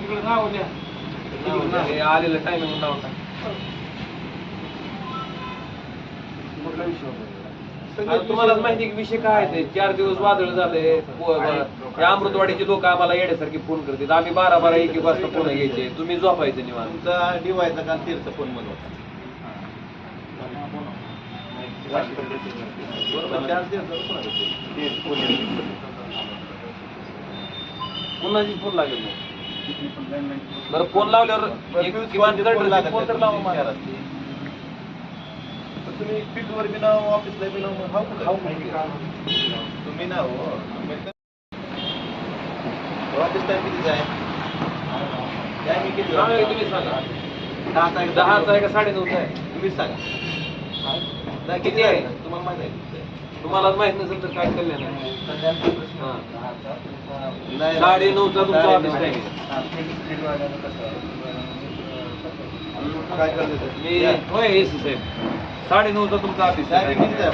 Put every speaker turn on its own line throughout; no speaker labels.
तिकडे नाव द्या.
आलेलं टायमिंग नाव टाक.
कुठला विषय होता?
तुम्हाला माहिती की विषय काय आहे ते 4 दिवस वादळ झाले. अमृतवाडीचे लोक आम्हाला येण्यासारखे फोन करतात. आम्ही 12-12 1 वाजता फोन घ्यायचे. तुम्ही झोपायचं निवांत.
तुमचा डिवायचा का तीरचा फोन म्हणत होता.
पुन्हाची फोन लागेल नाही. बरं फोन लावल्यावर किमान फोन तर लावा मला.
तुम्ही फील्डवर बी नाव ऑफिसला बी नाव तुम्ही ना हो ऑफिस टाइम किती आहे? टायमिंग किती
तुम्ही सांगा. 10चा आहे का 9:30चा आहे?
तुम्हीच सांगा.
किती आहे?
तुम्हाला माहिती आहे?
तुम्हालाच माहित नसेल तर काय कल्याण आहे. 9:30चा तुमचा ऑफिस टाइम
काय करते
मी होय एसी साहेब. 9:30चा तुमचा ऑफिस
टायमिंग किती आहे?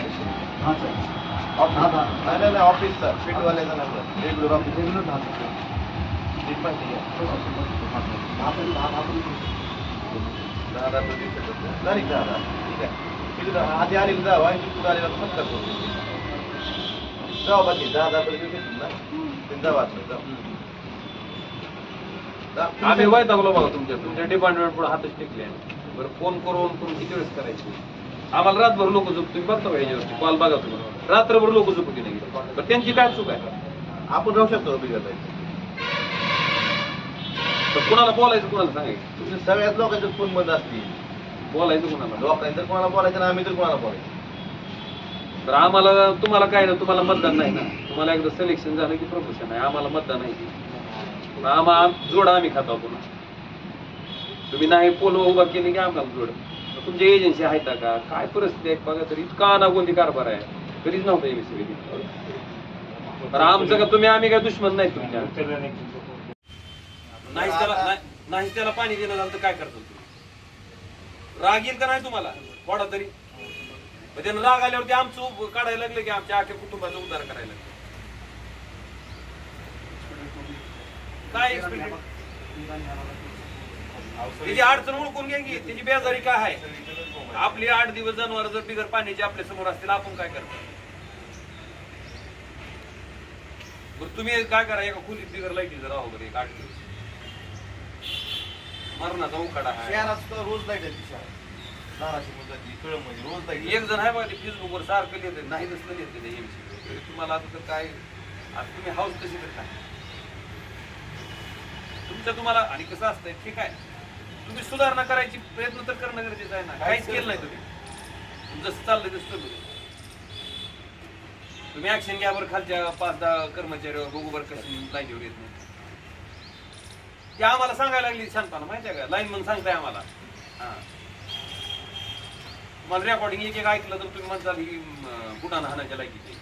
नाही ऑफिसचा फील्डवाल्याचा नंबर रेग्युलर ऑफिस ठीक आहे. आधी आलेलं जावं आणि तिथून आलेला मग करतो जाऊ बाकी 10,000 ना ते जावा
आम्ही वैतागलो बघा तुमच्या डिपार्टमेंट पुढे हातच टेकले. बरं फोन करून किती वेळेस करायचे? आम्हाला रातभर लोक झोप. तुम्ही बघता का याच्यावरती कॉल बघा तुम्ही रात्रभर लोक झोपू की नाही. तर त्यांची काय चूक आहे?
आपण राहू शकतो बिघडत
तर कुणाला बोलायचं कुणाला सांगायचं?
तुमच्या सगळ्याच लोकांचे फोन बंद असतील.
बोलायचं कुणाला?
लोकांनी तर कोणाला बोलायचं ना आम्ही तर कोणाला बोलायचं.
तर आम्हाला तुम्हाला काय ना तुम्हाला मतदान नाही ना. तुम्हाला एकदा सिलेक्शन झालं की प्रमोशन आहे. आम्हाला मतदान नाही. आम्हाला जोडा आम्ही खातो पुन्हा. तुम्ही नाही पोल उभा केली की आम्हाला जोड. तुमच्या एजन्सी आहेत का? काय परिस्थिती आहे बघा. तरी इतका अनागोंदी कारभार आहे. कधीच नव्हता एमएससी. तर आमचं का तुम्ही आम्ही काय दुश्मन नाही तुमच्या. नाही त्याला पाणी देणं झालं तर काय करतो तुम्ही? राग येईल का नाही तुम्हाला थोडा तरी? त्यानं राग आल्यावरती आमचं काढायला लागलं की आमच्या अख्ख्या कुटुंबाचा उद्धार करायला लागलं. काय त्याची अडचण ओळखून घ्या की त्याची बेजारी काय आहे. आपली 8 दिवस जनावर जर बिगर पाण्याचे आपल्या समोर असतील आपण काय करतो? बरं तुम्ही काय करा एका खोलीत बिगर लाईटीचं राहा बरं 8 दिवस. मरणाचा उकाडा आहे.
रोज लाईट आहे रोज लाईट.
एक जण आहे बघा ते फेसबुकवर सारखं लिहित नाही नसलं लिहित तुम्हाला आता तर काय आता तुम्ही हाऊस कशी करता तुमचं तुम्हाला. आणि कसं असतंय ठीक आहे तुम्ही सुधारणा करायची प्रयत्न तर करणं गरजेचं आहे ना. काहीच केलं नाही तुम्ही. जसं चाललंय तसं तुम्ही ऍक्शन घ्या बरं. खालच्या 5-10 कर्मचाऱ्यावर बघू बरं कशी लाईनीवर येत नाही. ते आम्हाला सांगायला लागली शांतपणा माहिती आहे का? लाईन म्हणून सांगताय आम्हाला. हा मला रेकॉर्डिंग एक ऐकलं तर तुम्ही म्हणताल ही बुटाना हाणाच्या लायकीचे.